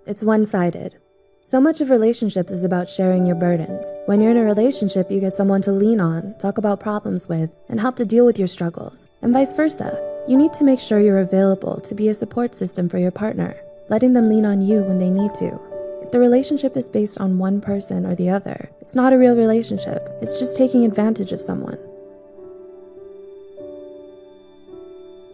It's one-sided. So much of relationships is about sharing your burdens. When you're in a relationship, you get someone to lean on, talk about problems with, and help to deal with your struggles, and vice versa. You need to make sure you're available to be a support system for your partner, letting them lean on you when they need to. If the relationship is based on one person or the other, it's not a real relationship. It's just taking advantage of someone.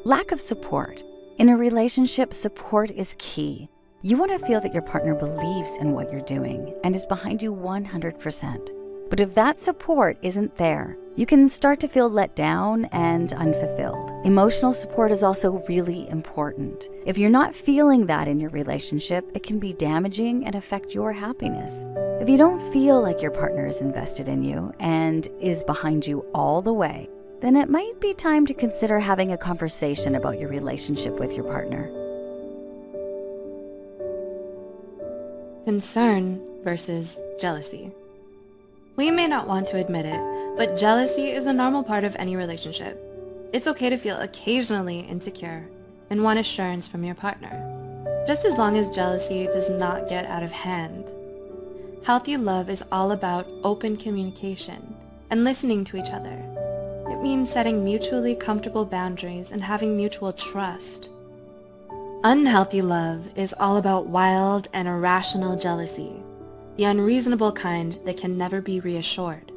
Lack of support. In a relationship, support is key. You want to feel that your partner believes in what you're doing and is behind you 100%. But if that support isn't there, you can start to feel let down and unfulfilled. Emotional support is also really important. If you're not feeling that in your relationship, it can be damaging and affect your happiness. If you don't feel like your partner is invested in you and is behind you all the way, then it might be time to consider having a conversation about your relationship with your partner. Concern versus jealousy. We may not want to admit it, but jealousy is a normal part of any relationship. It's okay to feel occasionally insecure and want assurance from your partner, just as long as jealousy does not get out of hand. Healthy love is all about open communication and listening to each other. It means setting mutually comfortable boundaries and having mutual trust. Unhealthy love is all about wild and irrational jealousy, the unreasonable kind that can never be reassured.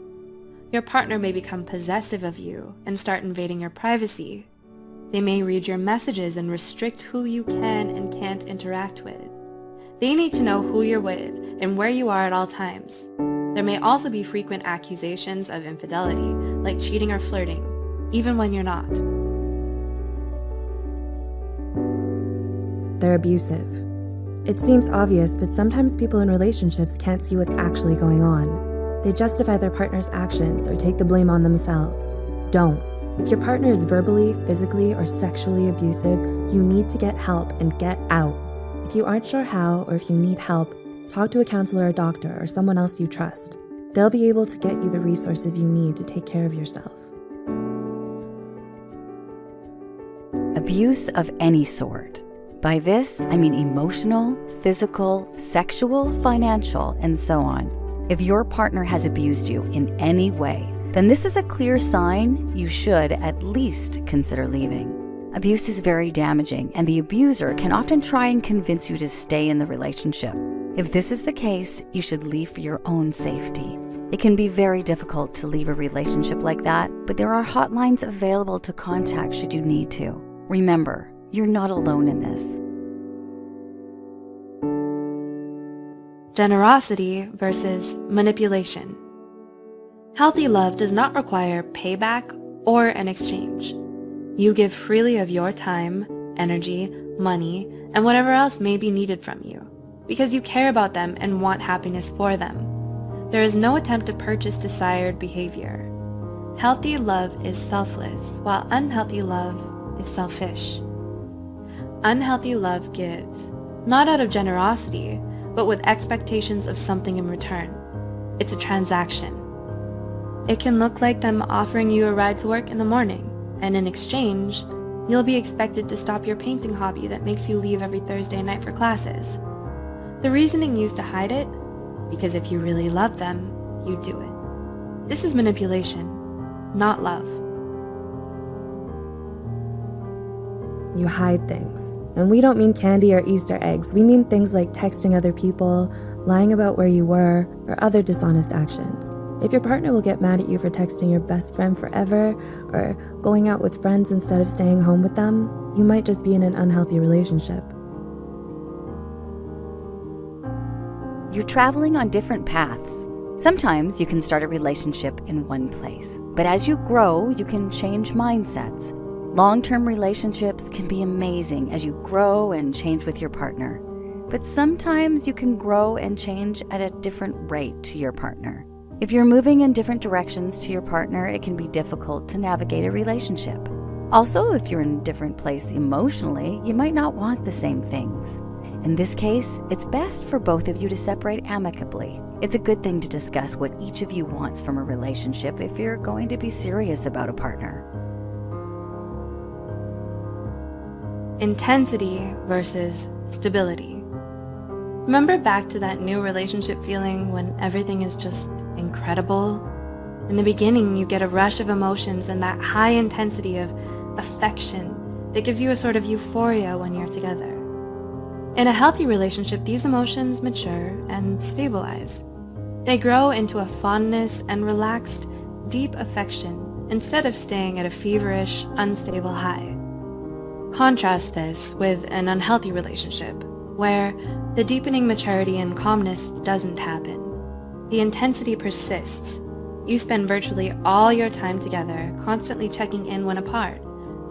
Your partner may become possessive of you and start invading your privacy. They may read your messages and restrict who you can and can't interact with. They need to know who you're with and where you are at all times. There may also be frequent accusations of infidelity, like cheating or flirting, even when you're not. They're abusive. It seems obvious, but sometimes people in relationships can't see what's actually going on. They justify their partner's actions or take the blame on themselves. Don't. If your partner is verbally, physically, or sexually abusive, you need to get help and get out. If you aren't sure how, or if you need help, talk to a counselor or doctor or someone else you trust. They'll be able to get you the resources you need to take care of yourself. Abuse of any sort. By this, I mean emotional, physical, sexual, financial, and so on. If your partner has abused you in any way, then this is a clear sign you should at least consider leaving. Abuse is very damaging, and the abuser can often try and convince you to stay in the relationship. If this is the case, you should leave for your own safety. It can be very difficult to leave a relationship like that, but there are hotlines available to contact should you need to. Remember, you're not alone in this. Generosity versus manipulation. Healthy love does not require payback or an exchange. You give freely of your time, energy, money, and whatever else may be needed from you, because you care about them and want happiness for them. There is no attempt to purchase desired behavior. Healthy love is selfless, while unhealthy love is selfish. Unhealthy love gives, not out of generosity, but with expectations of something in return. It's a transaction. It can look like them offering you a ride to work in the morning, and in exchange, you'll be expected to stop your painting hobby that makes you leave every Thursday night for classes. The reasoning used to hide it, because if you really love them, you do it. This is manipulation, not love. You hide things. And we don't mean candy or Easter eggs. We mean things like texting other people, lying about where you were, or other dishonest actions. If your partner will get mad at you for texting your best friend forever, or going out with friends instead of staying home with them, you might just be in an unhealthy relationship. You're traveling on different paths. Sometimes you can start a relationship in one place, but as you grow, you can change mindsets. Long-term relationships can be amazing as you grow and change with your partner, but sometimes you can grow and change at a different rate to your partner. If you're moving in different directions to your partner, it can be difficult to navigate a relationship. Also, if you're in a different place emotionally, you might not want the same things. In this case, it's best for both of you to separate amicably. It's a good thing to discuss what each of you wants from a relationship if you're going to be serious about a partner. Intensity versus stability. Remember back to that new relationship feeling when everything is just incredible? In the beginning, you get a rush of emotions and that high intensity of affection that gives you a sort of euphoria when you're together. In a healthy relationship, these emotions mature and stabilize. They grow into a fondness and relaxed, deep affection instead of staying at a feverish, unstable high. Contrast this with an unhealthy relationship, where the deepening maturity and calmness doesn't happen. The intensity persists. You spend virtually all your time together, constantly checking in when apart,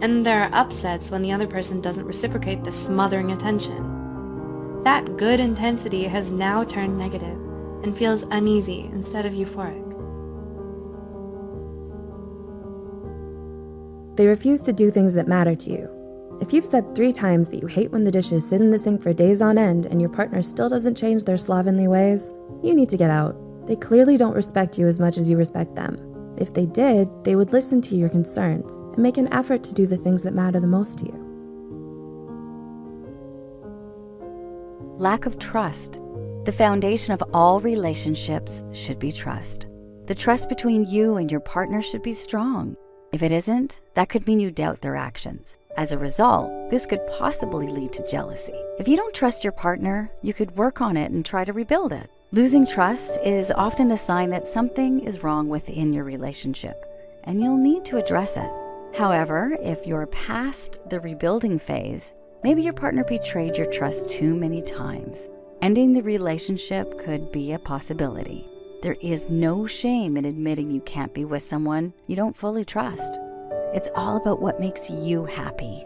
and there are upsets when the other person doesn't reciprocate the smothering attention. That good intensity has now turned negative and feels uneasy instead of euphoric. They refuse to do things that matter to you. If you've said 3 times that you hate when the dishes sit in the sink for days on end and your partner still doesn't change their slovenly ways, you need to get out. They clearly don't respect you as much as you respect them. If they did, they would listen to your concerns and make an effort to do the things that matter the most to you. Lack of trust. The foundation of all relationships should be trust. The trust between you and your partner should be strong. If it isn't, that could mean you doubt their actions. As a result, this could possibly lead to jealousy. If you don't trust your partner, you could work on it and try to rebuild it. Losing trust is often a sign that something is wrong within your relationship, and you'll need to address it. However, if you're past the rebuilding phase, maybe your partner betrayed your trust too many times. Ending the relationship could be a possibility. There is no shame in admitting you can't be with someone you don't fully trust. It's all about what makes you happy.